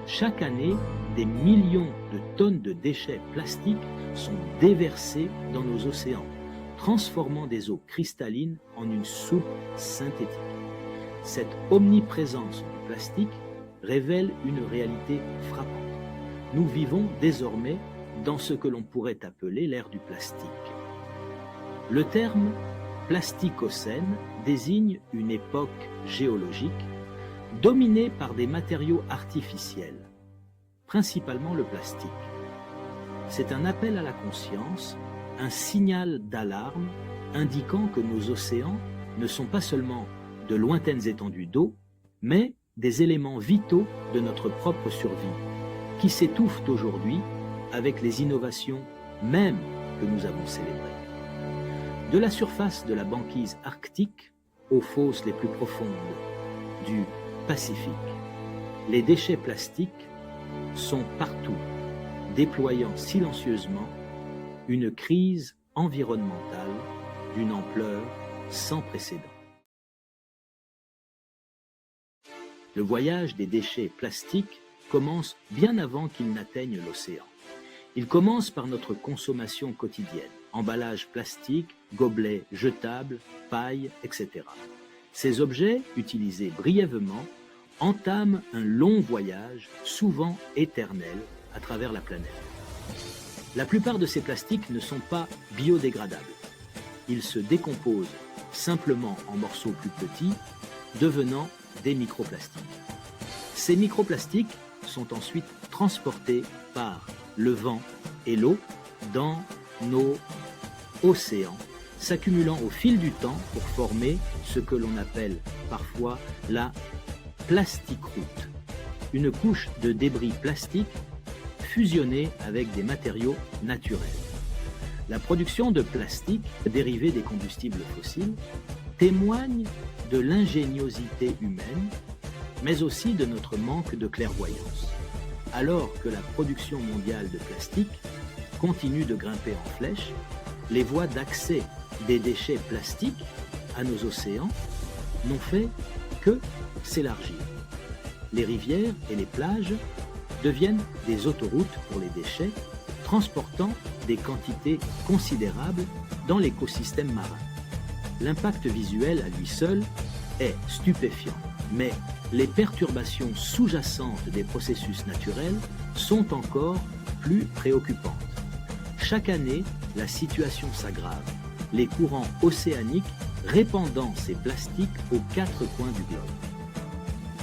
Chaque année, des millions de tonnes de déchets plastiques sont déversés dans nos océans, transformant des eaux cristallines en une soupe synthétique. Cette omniprésence du plastique révèle une réalité frappante. Nous vivons désormais dans ce que l'on pourrait appeler l'ère du plastique. Le terme plasticocène désigne une époque géologique dominée par des matériaux artificiels, principalement le plastique. C'est un appel à la conscience, un signal d'alarme indiquant que nos océans ne sont pas seulement de lointaines étendues d'eau, mais des éléments vitaux de notre propre survie, qui s'étouffent aujourd'hui avec les innovations même que nous avons célébrées. De la surface de la banquise arctique aux fosses les plus profondes du Pacifique, les déchets plastiques sont partout, déployant silencieusement une crise environnementale d'une ampleur sans précédent. Le voyage des déchets plastiques commence bien avant qu'ils n'atteignent l'océan. Il commence par notre consommation quotidienne, emballages plastiques, gobelets jetables, pailles, etc. Ces objets, utilisés brièvement, entament un long voyage, souvent éternel, à travers la planète. La plupart de ces plastiques ne sont pas biodégradables. Ils se décomposent simplement en morceaux plus petits, devenant des microplastiques. Ces microplastiques sont ensuite transportés par le vent et l'eau dans nos océans, s'accumulant au fil du temps pour former ce que l'on appelle parfois la plasticroûte, une couche de débris plastiques fusionnés avec des matériaux naturels. La production de plastique dérivée des combustibles fossiles témoigne de l'ingéniosité humaine, mais aussi de notre manque de clairvoyance. Alors que la production mondiale de plastique continue de grimper en flèche, les voies d'accès des déchets plastiques à nos océans n'ont fait que s'élargir. Les rivières et les plages deviennent des autoroutes pour les déchets, transportant des quantités considérables dans l'écosystème marin. L'impact visuel à lui seul est stupéfiant, mais les perturbations sous-jacentes des processus naturels sont encore plus préoccupantes. Chaque année, la situation s'aggrave, les courants océaniques répandant ces plastiques aux quatre coins du globe.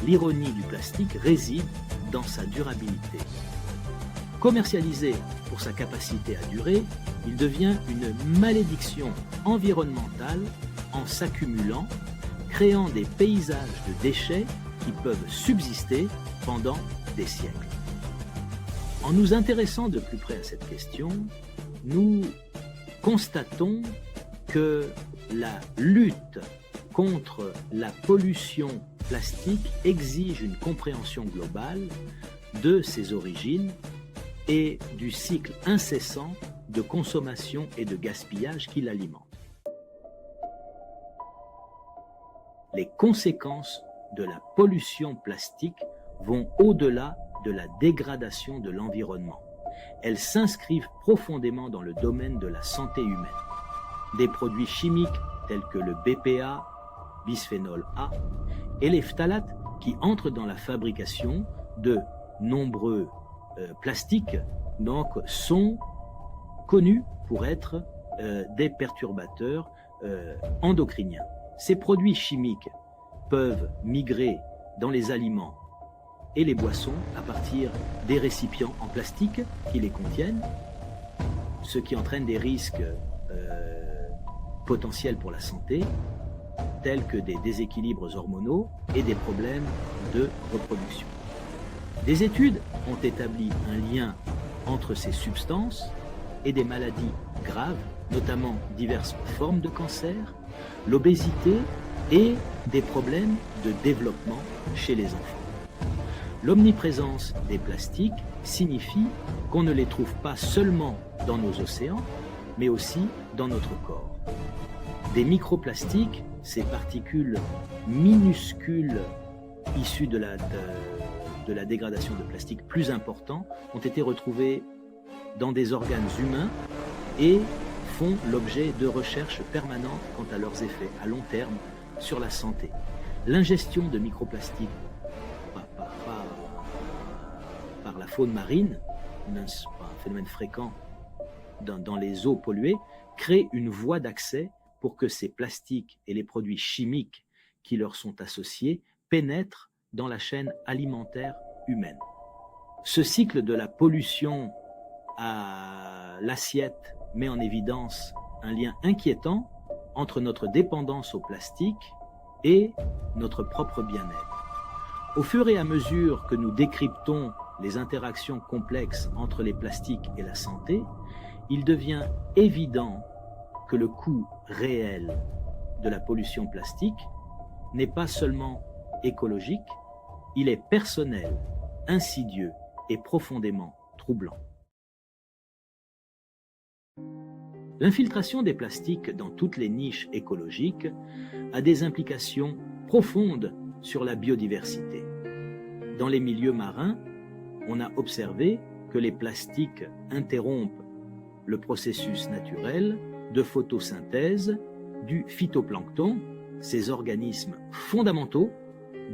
L'ironie du plastique réside dans sa durabilité. Commercialisé pour sa capacité à durer, il devient une malédiction environnementale en s'accumulant, créant des paysages de déchets qui peuvent subsister pendant des siècles. En nous intéressant de plus près à cette question, nous constatons que la lutte contre la pollution plastique exige une compréhension globale de ses origines et du cycle incessant de consommation et de gaspillage qui l'alimente. Les conséquences de la pollution plastique vont au-delà de la dégradation de l'environnement. Elles s'inscrivent profondément dans le domaine de la santé humaine. Des produits chimiques tels que le BPA, bisphénol A, et les phtalates qui entrent dans la fabrication de nombreux plastiques donc, sont connus pour être des perturbateurs endocriniens. Ces produits chimiques peuvent migrer dans les aliments et les boissons à partir des récipients en plastique qui les contiennent, ce qui entraîne des risques potentiels pour la santé, tels que des déséquilibres hormonaux et des problèmes de reproduction. Des études ont établi un lien entre ces substances et des maladies graves, notamment diverses formes de cancer, l'obésité et des problèmes de développement chez les enfants. L'omniprésence des plastiques signifie qu'on ne les trouve pas seulement dans nos océans, mais aussi dans notre corps. Des microplastiques, ces particules minuscules issues de de la dégradation de plastique plus importants ont été retrouvés dans des organes humains et font l'objet de recherches permanentes quant à leurs effets à long terme sur la santé. L'ingestion de microplastiques par la faune marine, un phénomène fréquent dans les eaux polluées, crée une voie d'accès pour que ces plastiques et les produits chimiques qui leur sont associés pénètrent dans la chaîne alimentaire humaine. Ce cycle de la pollution à l'assiette met en évidence un lien inquiétant entre notre dépendance au plastique et notre propre bien-être. Au fur et à mesure que nous décryptons les interactions complexes entre les plastiques et la santé, il devient évident que le coût réel de la pollution plastique n'est pas seulement écologique, il est personnel, insidieux et profondément troublant. L'infiltration des plastiques dans toutes les niches écologiques a des implications profondes sur la biodiversité. Dans les milieux marins, on a observé que les plastiques interrompent le processus naturel de photosynthèse du phytoplancton, ces organismes fondamentaux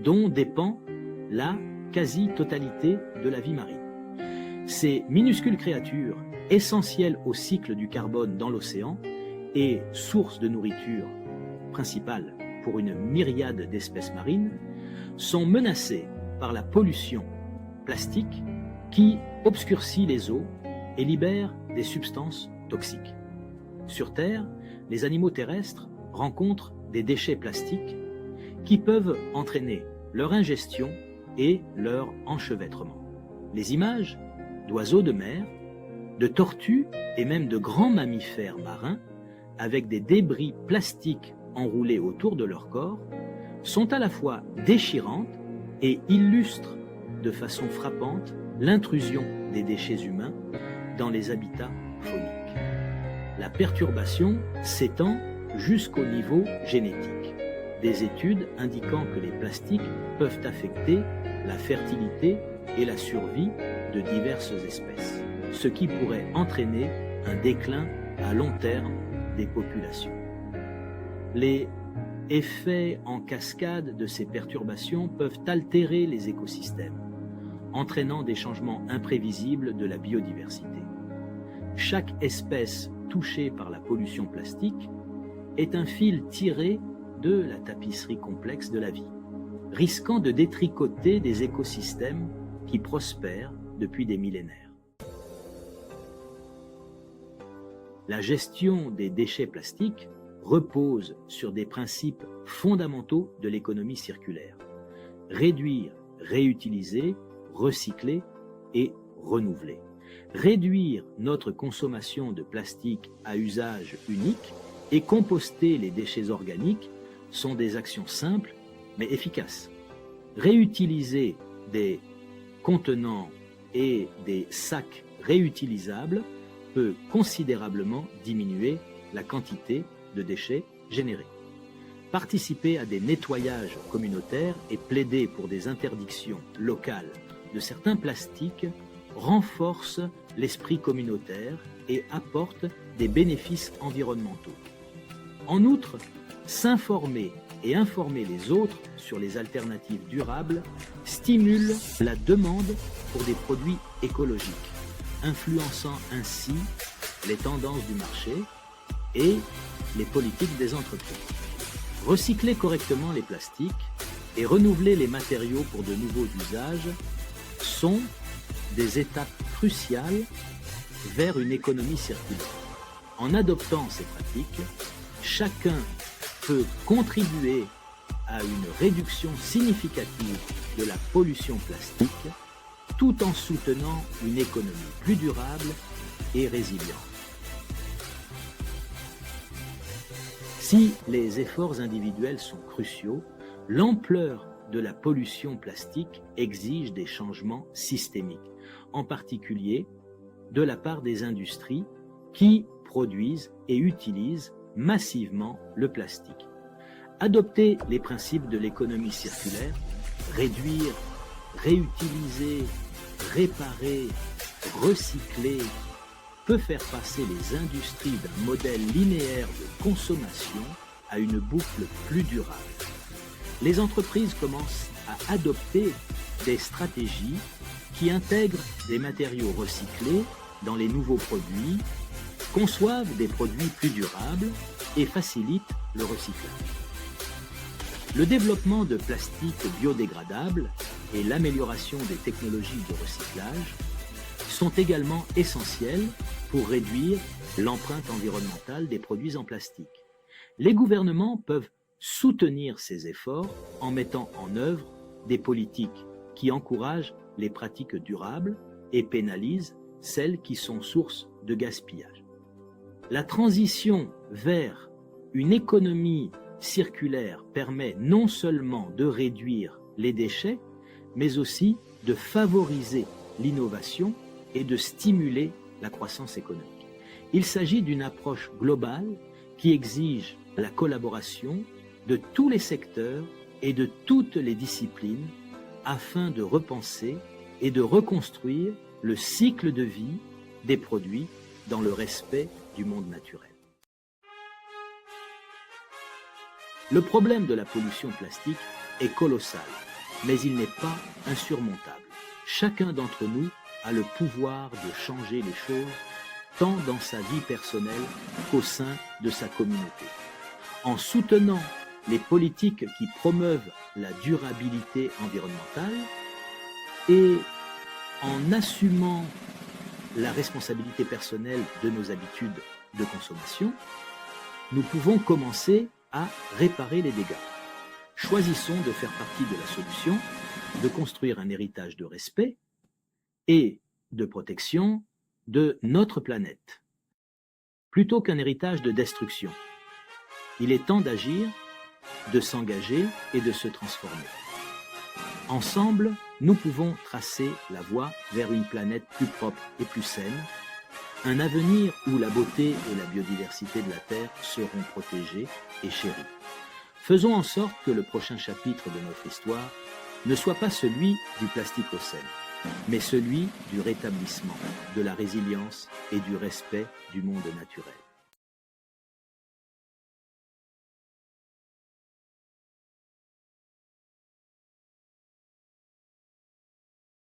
dont dépend la quasi-totalité de la vie marine. Ces minuscules créatures, essentielles au cycle du carbone dans l'océan et source de nourriture principale pour une myriade d'espèces marines, sont menacées par la pollution plastique qui obscurcit les eaux et libère des substances toxiques. Sur Terre, les animaux terrestres rencontrent des déchets plastiques qui peuvent entraîner leur ingestion et leur enchevêtrement. Les images d'oiseaux de mer, de tortues et même de grands mammifères marins avec des débris plastiques enroulés autour de leur corps sont à la fois déchirantes et illustrent de façon frappante l'intrusion des déchets humains dans les habitats fauniques. La perturbation s'étend jusqu'au niveau génétique. Des études indiquant que les plastiques peuvent affecter la fertilité et la survie de diverses espèces, ce qui pourrait entraîner un déclin à long terme des populations. Les effets en cascade de ces perturbations peuvent altérer les écosystèmes, entraînant des changements imprévisibles de la biodiversité. Chaque espèce touchée par la pollution plastique est un fil tiré de la tapisserie complexe de la vie, risquant de détricoter des écosystèmes qui prospèrent depuis des millénaires. La gestion des déchets plastiques repose sur des principes fondamentaux de l'économie circulaire. Réduire, réutiliser, recycler et renouveler. Réduire notre consommation de plastique à usage unique et composter les déchets organiques sont des actions simples mais efficaces. Réutiliser des contenants et des sacs réutilisables peut considérablement diminuer la quantité de déchets générés. Participer à des nettoyages communautaires et plaider pour des interdictions locales de certains plastiques renforce l'esprit communautaire et apporte des bénéfices environnementaux. En outre, s'informer et informer les autres sur les alternatives durables stimule la demande pour des produits écologiques, influençant ainsi les tendances du marché et les politiques des entreprises. Recycler correctement les plastiques et renouveler les matériaux pour de nouveaux usages sont des étapes cruciales vers une économie circulaire. En adoptant ces pratiques, chacun peut contribuer à une réduction significative de la pollution plastique tout en soutenant une économie plus durable et résiliente. Si les efforts individuels sont cruciaux, l'ampleur de la pollution plastique exige des changements systémiques, en particulier de la part des industries qui produisent et utilisent massivement le plastique. Adopter les principes de l'économie circulaire, réduire, réutiliser, réparer, recycler peut faire passer les industries d'un modèle linéaire de consommation à une boucle plus durable. Les entreprises commencent à adopter des stratégies qui intègrent des matériaux recyclés dans les nouveaux produits, conçoivent des produits plus durables et facilitent le recyclage. Le développement de plastiques biodégradables et l'amélioration des technologies de recyclage sont également essentiels pour réduire l'empreinte environnementale des produits en plastique. Les gouvernements peuvent soutenir ces efforts en mettant en œuvre des politiques qui encouragent les pratiques durables et pénalisent celles qui sont source de gaspillage. La transition vers une économie circulaire permet non seulement de réduire les déchets, mais aussi de favoriser l'innovation et de stimuler la croissance économique. Il s'agit d'une approche globale qui exige la collaboration de tous les secteurs et de toutes les disciplines afin de repenser et de reconstruire le cycle de vie des produits dans le respect du monde naturel. Le problème de la pollution plastique est colossal, mais il n'est pas insurmontable. Chacun d'entre nous a le pouvoir de changer les choses, tant dans sa vie personnelle qu'au sein de sa communauté. En soutenant les politiques qui promeuvent la durabilité environnementale et en assumant la responsabilité personnelle de nos habitudes de consommation, nous pouvons commencer à réparer les dégâts. Choisissons de faire partie de la solution, de construire un héritage de respect et de protection de notre planète, plutôt qu'un héritage de destruction. Il est temps d'agir, de s'engager et de se transformer. Ensemble, nous pouvons tracer la voie vers une planète plus propre et plus saine, un avenir où la beauté et la biodiversité de la Terre seront protégées et chéries. Faisons en sorte que le prochain chapitre de notre histoire ne soit pas celui du plasticocène, mais celui du rétablissement, de la résilience et du respect du monde naturel.